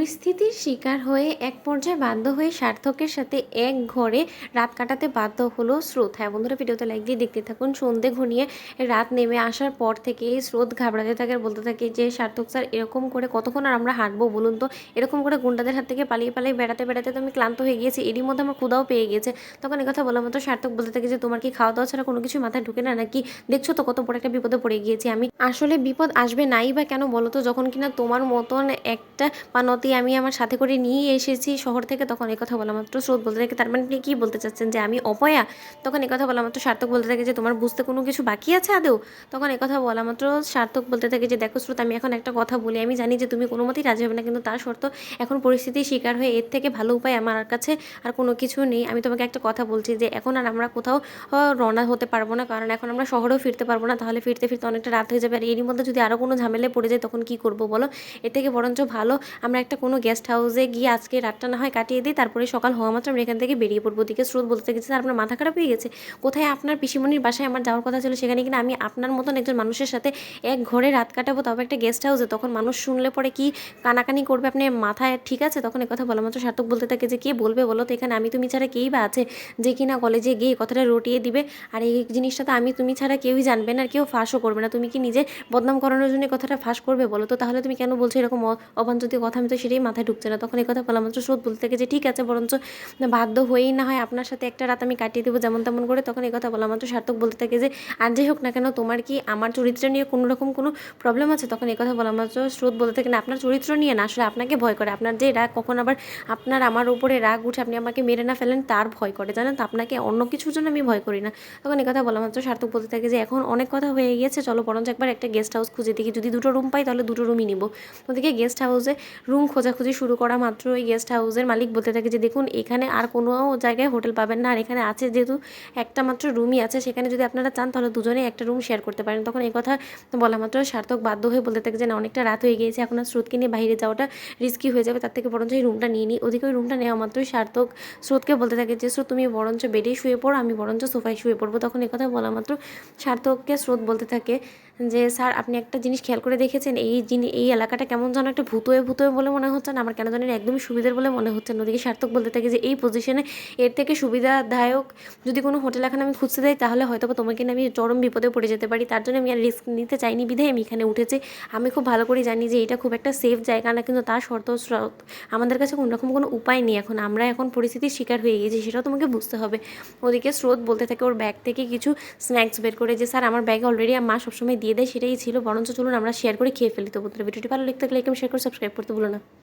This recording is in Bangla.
পরিস্থিতির শিকার হয়ে এক পর্যায়ে বাধ্য হয়ে সার্থকের সাথে এক ঘরে রাত কাটাতে বাধ্য হলো স্রোত। হ্যাঁ বন্ধুরা, ভিডিওতে লাইক দিয়ে দেখতে থাকুন। সন্ধে ঘনিয়ে রাত নেমে আসার পর থেকে স্রোত ঘাবড়াতে থাকে আর বলতে থাকে যে সার্থক স্যার, এরকম করে কতক্ষণ আর আমরা হাঁটবো বলুন তো? এরকম করে গুন্ডাদের হাত থেকে পালিয়ে পালিয়ে বেড়াতে বেড়াতে তো আমি ক্লান্ত হয়ে গিয়েছি, এরই মধ্যে আমার ক্ষুধাও পেয়ে গিয়েছে। তখন কথা বলার মতো সার্থক বলতে থাকে যে তোমার কি খাওয়া দাওয়া ছাড়া কোনো কিছু মাথায় ঢুকে না নাকি? দেখছো তো কত বড় একটা বিপদে পড়ে গিয়েছি আমি। আসলে বিপদ আসবে নাই বা কেন বলো তো, যখন কিনা তোমার মতন একটা পানতি আমি আমার সাথে করে নিয়ে এসেছি শহর থেকে। তখন কথা বলা মাত্র স্রোত বলতে থাকে, তার মানে আপনি কী বলতে চাচ্ছেন যে আমি অপয়া? তখন কথা বলা মাত্র সার্থক বলতে থাকে যে তোমার বুঝতে কোনো কিছু বাকি আছে আদৌ? তখন কথা বলা মাত্র সার্থক বলতে থাকে যে দেখো স্রোত, আমি এখন একটা কথা বলি, আমি জানি যে তুমি কোনো মতেই রাজি হবে না, কিন্তু তার শর্ত এখন পরিস্থিতির শিকার হয়ে এর থেকে ভালো উপায় আমার কাছে আর কোনো কিছু নেই। আমি তোমাকে একটা কথা বলছি যে এখন আর আমরা কোথাও রওনা হতে পারবো না, কারণ এখন আমরা শহরেও ফিরতে পারবো না, তাহলে ফিরতে ফিরতে অনেকটা রাত হয়ে যাবে। আর এরই মধ্যে যদি আরও কোনো ঝামেলায় পড়ে যায় তখন কী করবো বলো? এর থেকে বরঞ্চ ভালো আমরা একটা কোনো গেস্ট হাউসে গিয়ে আজকে রাতটা না হয় কাটিয়ে দিই, তারপরে সকাল হওয়া মাত্র আমরা এখান থেকে বেরিয়ে পড়বো। দিকে স্রোত বলতে গেছে, স্যার আপনার মাথা খারাপ হয়ে গেছে? কোথায় আপনার পিসিমণির বাসায় আমার যাওয়ার কথা ছিল, সেখানে কিনা আমি আপনার মতন একজন মানুষের সাথে এক ঘরে রাত কাটাবো, তবে একটা গেস্ট হাউসে? তখন মানুষ শুনলে পরে কি কানাকানি করবে, আপনি মাথায় ঠিক আছে? তখন কথা বলা মাত্র সার্থক বলতে থাকে যে কে বলবে বলো তো, এখানে আমি তুমি ছাড়া কেই বা আছে যে কিনা কলেজে গিয়ে কথাটা রটিয়ে দিবে? আর এই জিনিসটা তো আমি তুমি ছাড়া কেউই জানবে না আর কেউ ফাঁসও করবে না। তুমি কি নিজে বদনাম করানোর জন্য কথাটা ফাঁস করবে বলো তো? তাহলে তুমি কেন বলছো এরকম অবাঞ্ছিত কথা? আমি তো সেটাই মাথায় ঢুকছে না। তখন কথা বলা মাত্র স্রোত বলতে থাকে যে ঠিক আছে, বরঞ্চ বাধ্য হয়েই না হয় আপনার সাথে একটা রাত আমি কাটিয়ে দেবো যেমন তেমন করে। তখন কথা বলা মাত্র সার্থক বলতে থাকে যে আর যাই হোক না কেন, তোমার কি আমার চরিত্র নিয়ে কোনো রকম কোনো প্রবলেম আছে? তখন কথা বলা মাত্র স্রোত বলতে থাকে না, আপনার চরিত্র নিয়ে না, আসলে আপনাকে ভয় করে। আপনার যে রাগ, কখন আবার আপনার আমার উপরে রাগ উঠে আপনি আমাকে মেরে না ফেলেন তার ভয় করে, জানেন তো? আপনাকে অন্য কিছুর জন্য আমি ভয় করি না। তখন কথা বলা মাত্র সার্থক বলতে থাকে যে এখন অনেক কথা হয়ে গিয়েছে, চলো বরঞ্চ একবার একটা গেস্ট হাউস খুঁজে দেখি, যদি দুটো রুম পাই তাহলে দুটো রুমই নিব। ওদিকে গেস্ট হাউসে রুম খোঁজাখুঁজি শুরু করা মাত্র ওই গেস্ট হাউসের মালিক বলতে থাকে যে দেখুন, এখানে আর কোনো জায়গায় হোটেল পাবেন না, আর এখানে আছে যেহেতু একটা মাত্র রুমই আছে, সেখানে যদি আপনারা চান তাহলে দুজনেই একটা রুম শেয়ার করতে পারেন। তখন কথা বলা মাত্র সার্থক বাধ্য হয়ে বলতে থাকে যে না, অনেকটা রাত হয়ে গিয়েছে, এখন আর স্রোতকে নিয়ে বাইরে যাওয়াটা রিস্কি হয়ে যাবে, তার থেকে বরঞ্চ এই রুমটা নিয়ে নিই। ওদিকে ওই রুমটা নেওয়া মাত্রই সার্থক স্রোতকে বলতে থাকে যে স্রোত, তুমি বরঞ্চ বেডেই শুয়ে পড়ো, আমি বরঞ্চ সোফায় শুয়ে পড়বো। তখন কথা বলা মাত্র সার্থককে স্রোত বলতে থাকে যে স্যার, আপনি একটা জিনিস খেয়াল করে দেখেছেন, এই এলাকাটা কেমন যেন একটা ভূতোয় ভূতোয় বলে মনে হচ্ছে না? আমার কেন জানি একদমই সুবিধার বলে মনে হচ্ছে না। ওদিকে সার্থক বলতে থাকে যে এই পজিশনে এর থেকে সুবিধাদায়ক যদি কোনো হোটেল এখন আমি খুঁজতে যাই তাহলে হয়তো বা তোমাকে আমি চরম বিপদে পড়ে যেতে পারি, তার জন্য আমি আর রিস্ক নিতে চাইনি বিধায় আমি এখানে উঠেছি। আমি খুব ভালো করে জানি যে এটা খুব একটা সেফ জায়গা না, কিন্তু তার শর্ত স্রোত আমাদের কাছে কোনোরকম কোনো উপায় নেই, এখন আমরা এখন পরিস্থিতির শিকার হয়ে গেছি, সেটাও তোমাকে বুঝতে হবে। ওদিকে স্রোত বলতে থাকে ওর ব্যাগ থেকে কিছু স্ন্যাক্স বের করে যে স্যার, আমার ব্যাগে অলরেডি মা সবসময় দিয়ে দেয়, সেটাই ছিল, বরঞ্চ চলুন আমরা শেয়ার করে খেয়ে ফেলি। তো বন্ধুরা, ভিডিওটি ভালো লাগতে লাইক এবং শেয়ার করে সাবস্ক্রাইব করতে ভুলো না।